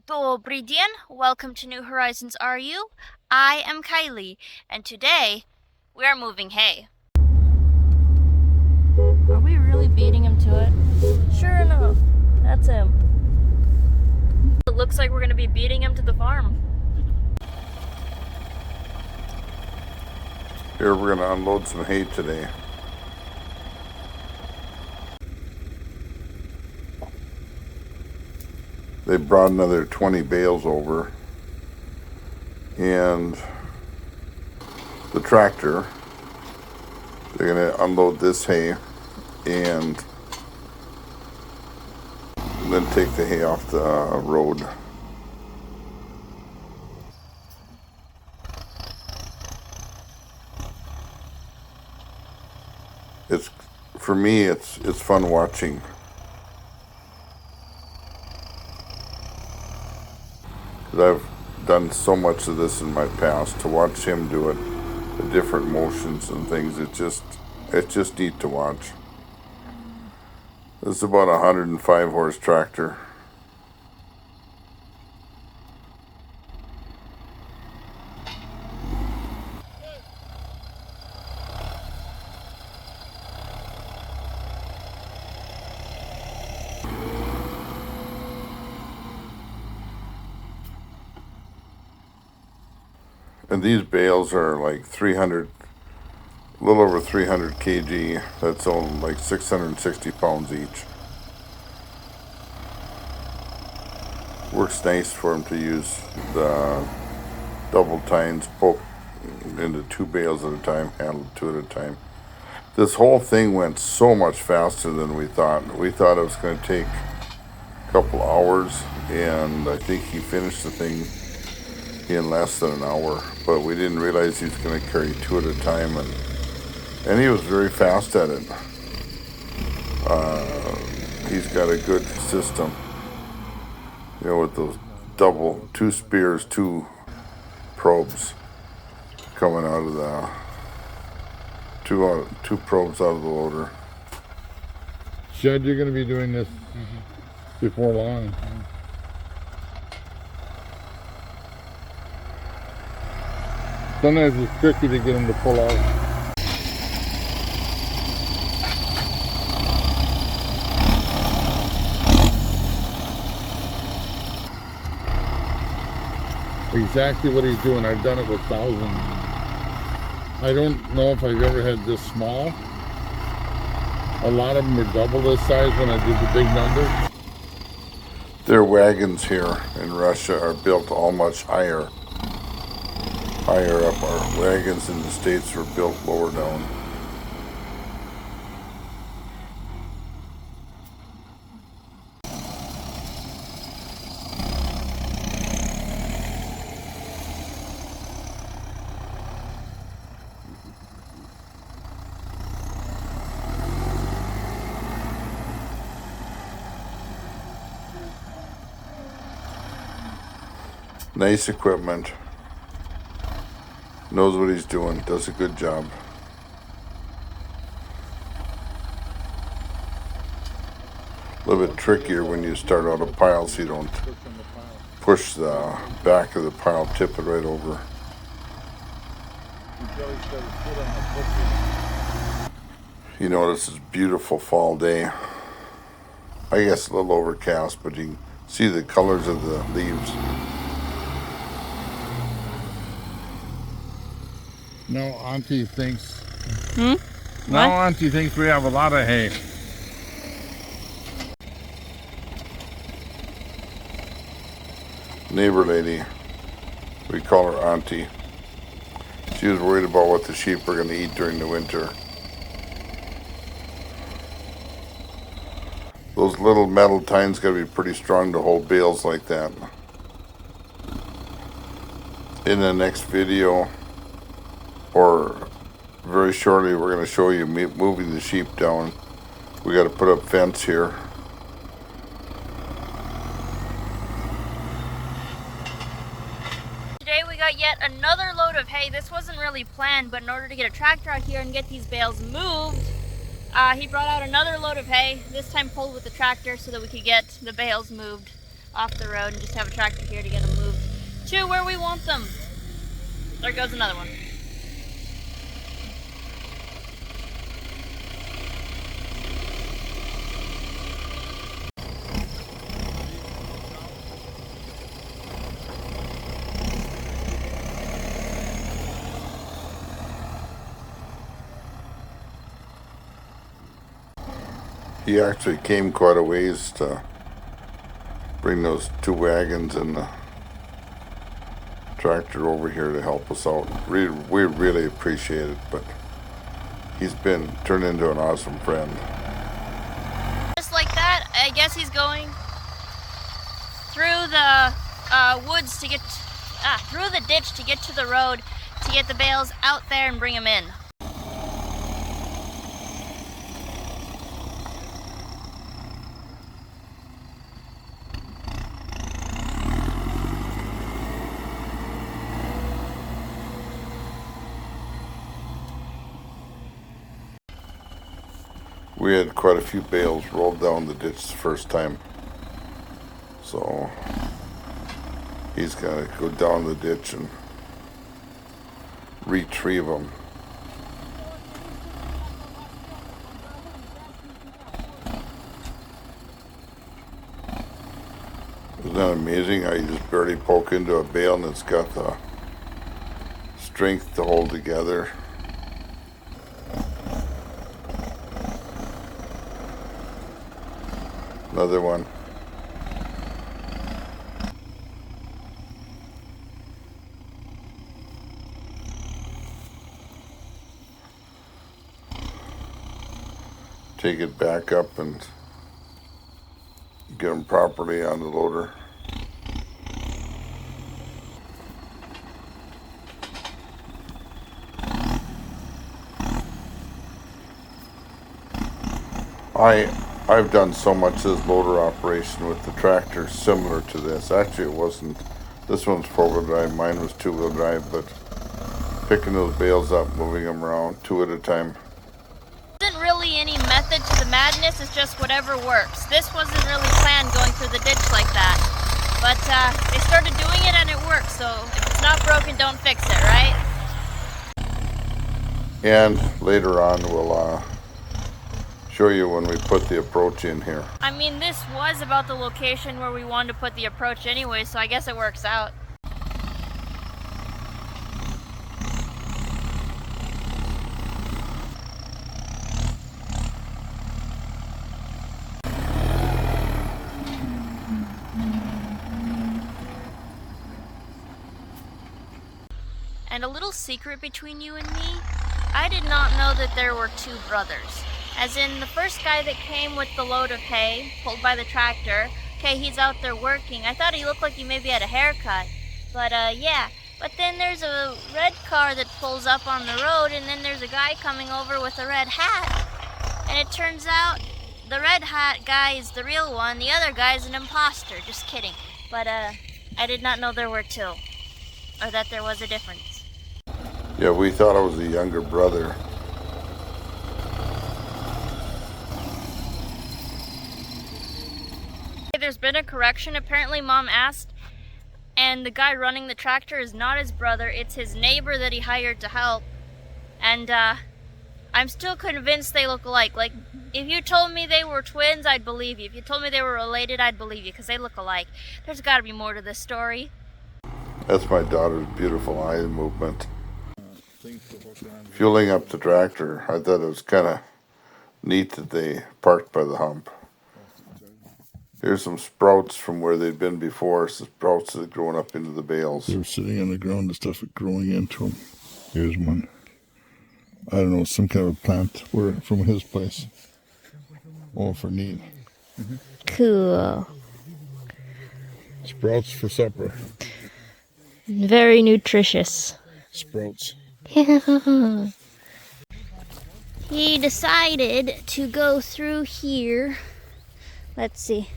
Dobry dien, welcome to New Horizons RU. I am Kylie, and today we are moving hay. Are we really beating him to it? Sure enough, that's him. It looks like we're going to be beating him to the farm. Here we're going to unload some hay today. They brought another 20 bales over, and the tractor, they're going to unload this hay and then take the hay off the road. For me, it's fun watching. I've done so much of this in my past. To watch him do it, the different motions and things, it's just neat to watch. This is about a 105 horse tractor. And these bales are like 300, a little over 300 kg. That's on like 660 pounds each. Works nice for him to use the double tines, poke into 2 bales at a time, handle 2 at a time. This whole thing went so much faster than we thought. We thought it was going to take a couple hours, and I think he finished the thing in less than an hour, but we didn't realize he was going to carry 2 at a time, and he was very fast at it. He's got a good system, you know, with those 2 spears, 2 probes coming out of the two probes out of the loader. Judd, you're going to be doing this before long. Sometimes it's tricky to get them to pull out. Exactly what he's doing. I've done it with thousands. I don't know if I've ever had this small. A lot of them were double this size when I did the big numbers. Their wagons here in Russia are built all much higher up. Our wagons in the States were built lower down. Nice equipment. Knows what he's doing. Does a good job. A little bit trickier when you start out a pile so you don't push the back of the pile, tip it right over. You notice it's a beautiful fall day. I guess a little overcast, but you can see the colors of the leaves. No, Auntie thinks. What? Auntie thinks we have a lot of hay. Neighbor lady, we call her Auntie. She was worried about what the sheep were going to eat during the winter. Those little metal tines got to be pretty strong to hold bales like that. In the next video, or very shortly, we're going to show you moving the sheep down. We got to put up fence here. Today we got yet another load of hay. This wasn't really planned, but in order to get a tractor out here and get these bales moved, he brought out another load of hay, this time pulled with the tractor so that we could get the bales moved. off the road and just have a tractor here to get them moved to where we want them. There goes another one. He actually came quite a ways to bring those 2 wagons and the tractor over here to help us out. We really appreciate it, but he's been turned into an awesome friend. Just like that, I guess he's going through the woods to get, through the ditch to get to the road to get the bales out there and bring them in. We had quite a few bales rolled down the ditch the first time. So he's got to go down the ditch and retrieve them. Isn't that amazing how you just barely poke into a bale and it's got the strength to hold together? Another one. Take it back up and get them properly on the loader. I've done so much of this loader operation with the tractor similar to this. Actually, it wasn't. This one's 4-wheel drive. Mine was 2-wheel drive, but picking those bales up, moving them around 2 at a time. There isn't really any method to the madness. It's just whatever works. This wasn't really planned going through the ditch like that, but they started doing it and it worked. So if it's not broken, don't fix it, right? And later on, we'll show you when we put the approach in here. I mean, this was about the location where we wanted to put the approach anyway, so I guess it works out. And a little secret between you and me, I did not know that there were 2 brothers. As in, the first guy that came with the load of hay, pulled by the tractor, okay, he's out there working. I thought he looked like he maybe had a haircut. But, yeah. But then there's a red car that pulls up on the road, and then there's a guy coming over with a red hat. And it turns out the red hat guy is the real one, the other guy is an imposter. Just kidding. But, I did not know there were 2. Or that there was a difference. Yeah, we thought it was a younger brother. There's been a correction. Apparently Mom asked, and the guy running the tractor is not his brother, it's his neighbor that he hired to help. And I'm still convinced they look alike. Like, if you told me they were twins, I'd believe you. If you told me they were related, I'd believe you, because they look alike. There's got to be more to this story. That's my daughter's beautiful eye movement. Fueling up the tractor, I thought it was kind of neat that they parked by the hump. Here's some sprouts from where they'd been before, some sprouts that had grown up into the bales. They were sitting on the ground, the stuff was growing into them. Here's one. I don't know, some kind of plant from his place. Oh, for neat. Cool. Sprouts for supper. Very nutritious. Sprouts. He decided to go through here. Let's see.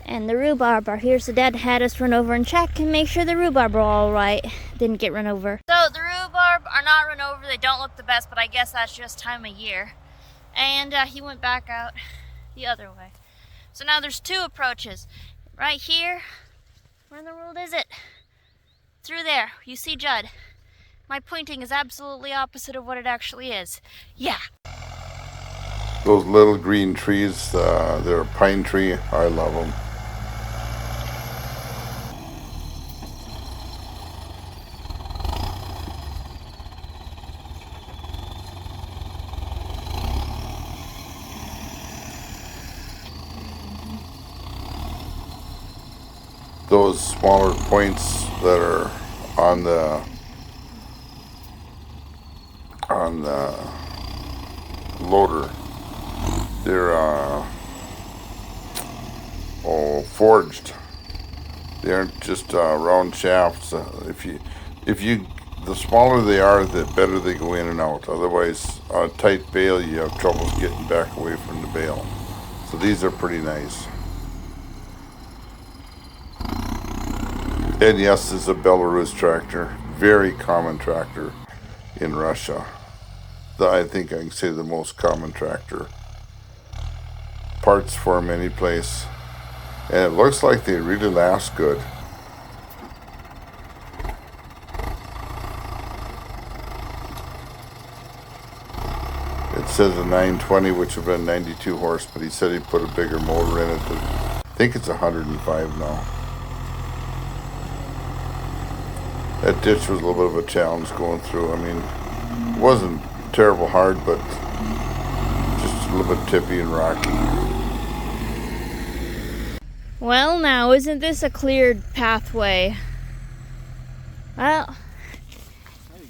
And the rhubarb are here, so Dad had us run over and check and make sure the rhubarb are all right. Didn't get run over. So the rhubarb are not run over. They don't look the best, but I guess that's just time of year. And he went back out the other way. So now there's 2 approaches. Right here. Where in the world is it? Through there. You see Judd. My pointing is absolutely opposite of what it actually is. Yeah. Those little green trees, they're a pine tree. I love them. Those smaller points that are on the loader, they're forged. They aren't just round shafts. The smaller they are, the better they go in and out. Otherwise, on a tight bale, you have troubles getting back away from the bale. So these are pretty nice. And yes, this is a Belarus tractor. Very common tractor in Russia. I think I can say the most common tractor. Parts for them any place. And it looks like they really last good. It says a 920, which would have been 92 horse, but he said he put a bigger motor in it. I think it's 105 now. That ditch was a little bit of a challenge going through. I mean, it wasn't terrible hard, but just a little bit tippy and rocky. Well, now, isn't this a cleared pathway? Well,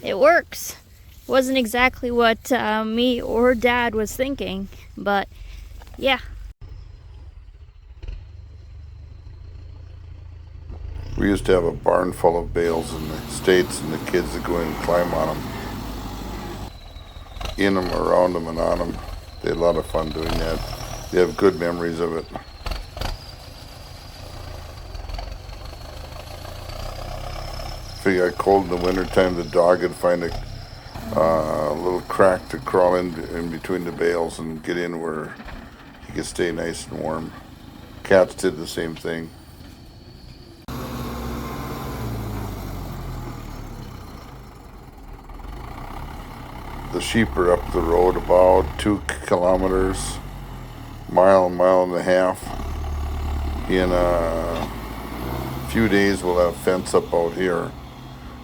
it works. Wasn't exactly what me or Dad was thinking, but yeah. We used to have a barn full of bales in the States, and the kids would go in and climb on them. In them, around them, and on them. They had a lot of fun doing that. They have good memories of it. If it got cold in the wintertime, the dog would find a little crack to crawl in between the bales and get in where he could stay nice and warm. Cats did the same thing. The sheep are up the road about 2 kilometers, mile and a half. In a few days we'll have fence up out here,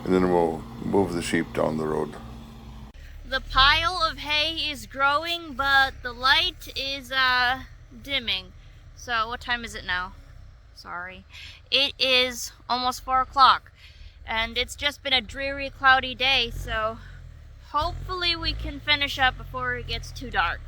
and then we'll move the sheep down the road. The pile of hay is growing, but the light is dimming. So what time is it now? Sorry. It is almost 4 o'clock, and it's just been a dreary, cloudy day, so hopefully we can finish up before it gets too dark.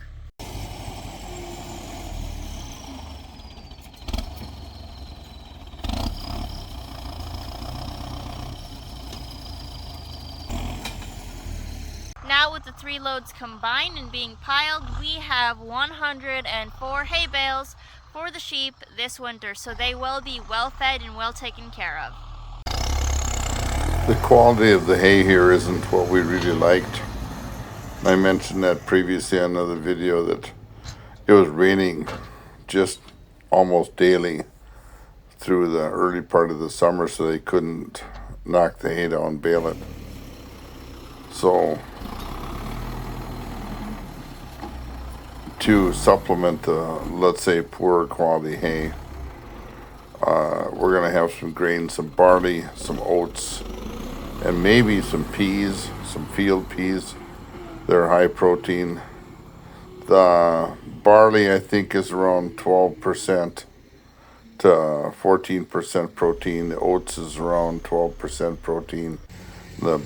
Now with the 3 loads combined and being piled, we have 104 hay bales for the sheep this winter, so they will be well fed and well taken care of. The quality of the hay here isn't what we really liked. I mentioned that previously on another video that it was raining just almost daily through the early part of the summer, so they couldn't knock the hay down and bale it. So to supplement the, let's say, poorer quality hay, we're going to have some grain, some barley, some oats, and maybe some peas, some field peas. They're high protein. The barley, I think, is around 12% to 14% protein. The oats is around 12% protein. The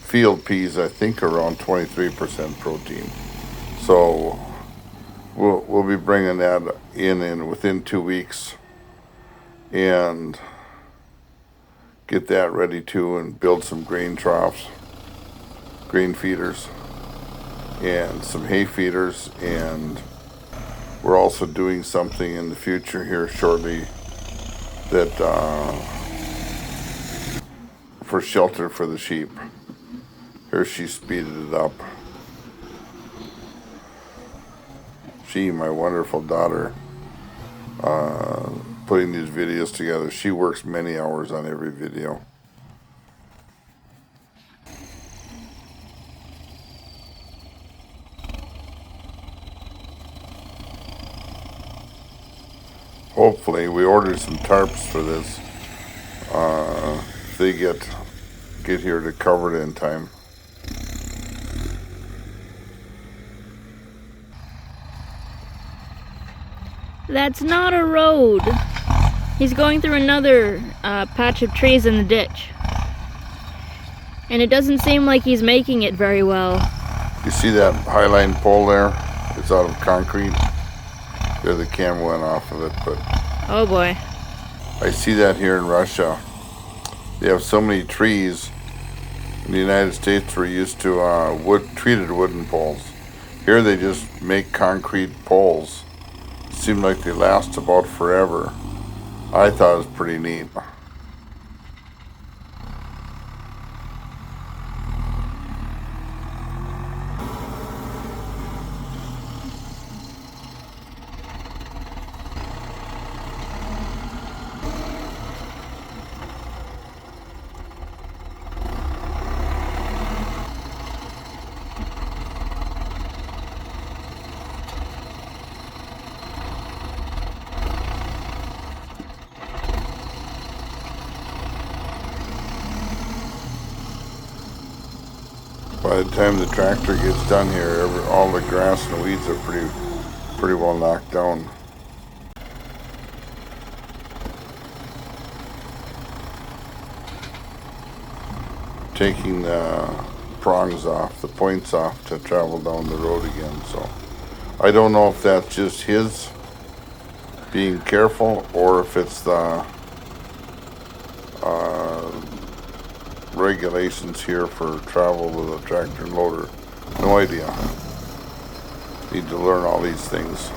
field peas, I think, are around 23% protein. So we'll be bringing that in within 2 weeks and get that ready too, and build some grain troughs, grain feeders, and some hay feeders. And we're also doing something in the future here shortly that for shelter for the sheep. Here she speeded it up. She, my wonderful daughter, putting these videos together. She works many hours on every video. Hopefully, we ordered some tarps for this. If they get here to cover it in time. That's not a road. He's going through another patch of trees in the ditch. And it doesn't seem like he's making it very well. You see that highline pole there? It's out of concrete. There, the camera went off of it, but Oh boy. I see that here in Russia. They have so many trees. In the United States, we're used to treated wooden poles. Here they just make concrete poles. Seem like they last about forever. I thought it was pretty neat. By the time the tractor gets done here, all the grass and weeds are pretty well knocked down. Taking the prongs off, the points off to travel down the road again. So I don't know if that's just his being careful or if it's the regulations here for travel with a tractor and loader. No idea. Need to learn all these things.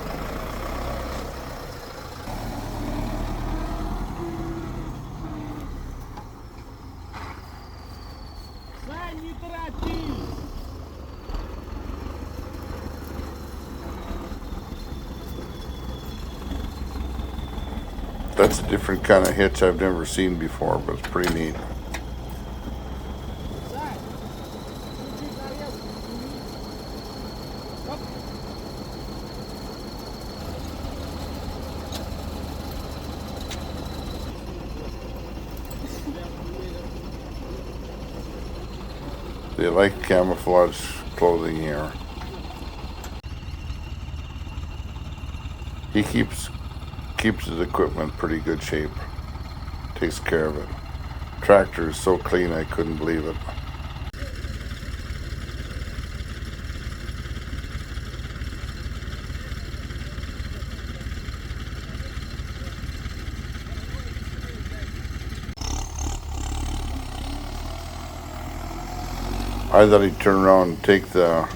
That's a different kind of hitch I've never seen before, but it's pretty neat. They like camouflage clothing here. He keeps his equipment pretty good shape. Takes care of it. Tractor is so clean I couldn't believe it. I thought he'd turn around and take the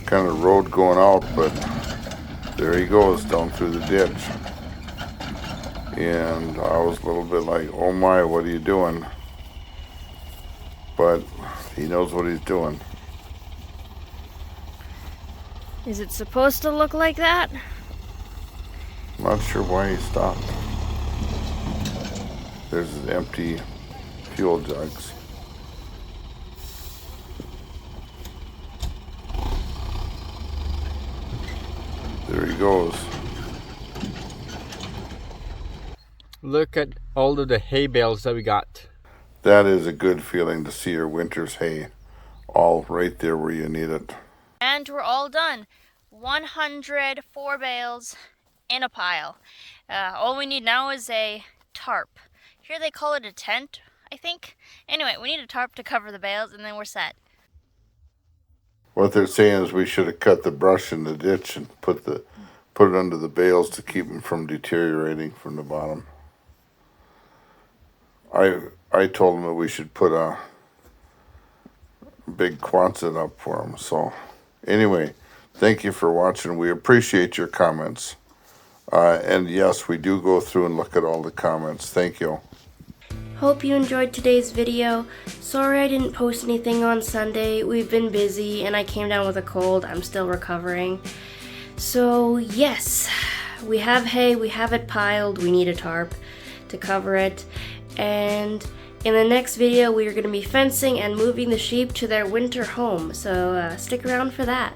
kind of road going out, but there he goes down through the ditch. And I was a little bit like, oh my, what are you doing? But he knows what he's doing. Is it supposed to look like that? I'm not sure why he stopped. There's his empty fuel jugs. There he goes. Look at all of the hay bales that we got. That is a good feeling to see your winter's hay all right there where you need it. And we're all done. 104 bales in a pile. All we need now is a tarp. Here they call it a tent, I think. Anyway, we need a tarp to cover the bales and then we're set. What they're saying is we should have cut the brush in the ditch and put it under the bales to keep them from deteriorating from the bottom. I told them that we should put a big Quonset up for them. So anyway, thank you for watching. We appreciate your comments. And yes, we do go through and look at all the comments. Thank you. Hope you enjoyed today's video. Sorry I didn't post anything on Sunday. We've been busy and I came down with a cold. I'm still recovering. So yes, we have hay, we have it piled, we need a tarp to cover it. And in the next video, we are going to be fencing and moving the sheep to their winter home, so stick around for that.